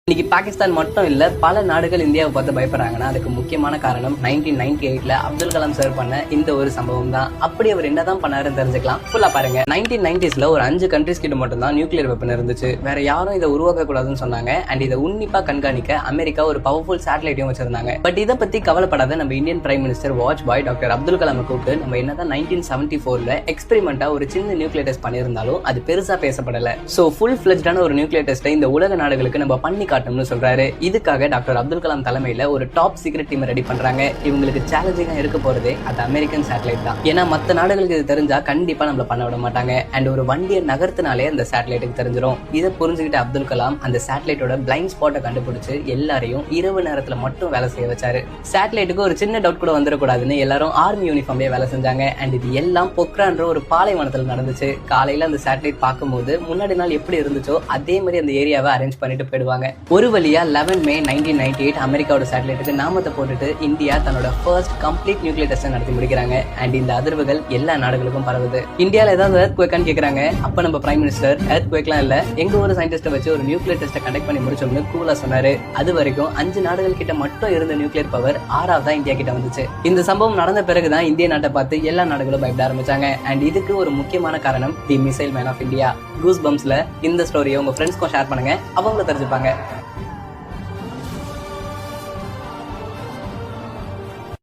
இன்னைக்கு பாகிஸ்தான் மட்டும் இல்ல பல நாடுகள் இந்தியாவை பார்த்து பயப்படுறாங்கன்னா அதுக்கு முக்கியமான காரணம் 1998ல அப்துல் கலாம் சார் பண்ண இந்த ஒரு சம்பவம் தான். அப்படி அவர் என்னதான் பண்ணாருன்னு தெரிஞ்சுக்கலாம். ஃபுல்லா பாருங்க. 1990ஸ்ல ஒரு 5 கண்ட்ரிஸ் கிட்ட மட்டும் தான் நியூக்ளியர் வெப்பன் இருந்துச்சு. வேற யாரும் இதை உருவாக்க கூடாதுன்னு சொன்னாங்க. அண்ட் இதை உன்னிப்பா கண்காணிக்க அமெரிக்கா ஒரு பவர்ஃபுல் சேட்டலைட்டையும் வச்சிருந்தாங்க. பட் இதை பத்தி கவலைப்படாத நம்ம இந்தியன் பிரைம் மினிஸ்டர் வாட்ச் பாய் டாக்டர் அப்துல் கலாம் கூப்பிட்டு நம்ம என்னதான் 1974ல எக்ஸ்பெரிமெண்டா ஒரு சின்ன நியூக்ளியர் டெஸ்ட் பண்ணியிருந்தாலும் அது பெருசா பேசப்படல. சோ ஃபுல் ஃபிளெஜ்டான ஒரு நியூக்ளியர் டெஸ்ட்டை இந்த உலக நாடுகளுக்கு நம்ம பண்ணி காட்டணும்னு சொல்றாரு. இதுக்காக டாக்டர் அப்துல் கலாம் தலைமையில ஒரு டாப் சீக்ரெட் டீம் ரெடி பண்றாங்க. இவங்களுக்கு சேலஞ்சிங்கா இருக்க போறதே அது அமெரிக்கன் சேட்டலைட் தான். ஏன்னா மத்த நாடுகளுக்கு இது தெரிஞ்சா கண்டிப்பா நம்மள பண்ண விட மாட்டாங்க. அண்ட் ஒரு வண்டியை நகர்த்தினாலே அந்த சேட்டலைட்டுக்கு தெரிஞ்சிடும். இதை புரிஞ்சுக்கிட்ட அப்துல் கலாம் அந்த சேட்டலைட்டோட பிளைண்ட் ஸ்பாட்டை கண்டுபிடிச்சு எல்லாரையும் இரவு நேரத்துல மட்டும் வேலை செய்ய வச்சாரு. சேட்டலைட்டுக்கு ஒரு சின்ன டவுட் கூட வந்துடக்கூடாதுன்னு எல்லாரும் ஆர்மி யூனிஃபார்ம்லயே வேலை செஞ்சாங்க. அண்ட் இது எல்லாம் பொக்ரான்ற ஒரு பாலைவனத்துல நடந்துச்சு. காலையில அந்த சேட்டலைட் பார்க்கும்போது முன்னாடி நாள் எப்படி இருந்துச்சோ அதே மாதிரி அந்த ஏரியாவை அரேஞ்ச் பண்ணிட்டு போயிடுவாங்க. ஒரு வழியா 11 மே 1998 அமெரிக்காவோட சேட்டலைட்டுக்கு நாமத்தை போட்டுட்டு இந்தியா தன்னோட ஃபர்ஸ்ட் கம்ப்ளீட் நியூக்ளியர் டெஸ்ட் நடத்தி முடிக்கிறாங்க. அண்ட் இந்த அதிர்வுகள் எல்லா நாடுகளுக்கும் பரவுது. இந்தியால ஏதாவது எர்த்குவேக்கான்னு கேக்குறாங்க. அப்ப நம்ம பிரைம் மினிஸ்டர் எர்த்குவேக்லாம் இல்ல, எங்க ஒரு சயின்டிஸ்ட வச்சு ஒரு நியூக்ளியர் டெஸ்ட் கண்டக்ட் பண்ணி முடிச்சோம்னு கூலா சொன்னாரு. அது வரைக்கும் 5 நாடுகள் கிட்ட மட்டும் இருந்த நியூக்ளியர் பவர் 6வதா இந்தியா கிட்ட வந்துச்சு. இந்த சம்பவம் நடந்த பிறகுதான் இந்திய நாட்டை பார்த்து எல்லா நாடுகளும் பயப்பட ஆரம்பிச்சாங்க. அண்ட் இதுக்கு ஒரு முக்கியமான காரணம் the missile man of India. Goose பம்ஸ்ல இந்த ஸ்டோரியை உங்க ஃப்ரெண்ட்ஸ்க்கும் ஷேர் பண்ணுங்க, அவங்களும் தெரிஞ்சுப்பாங்க.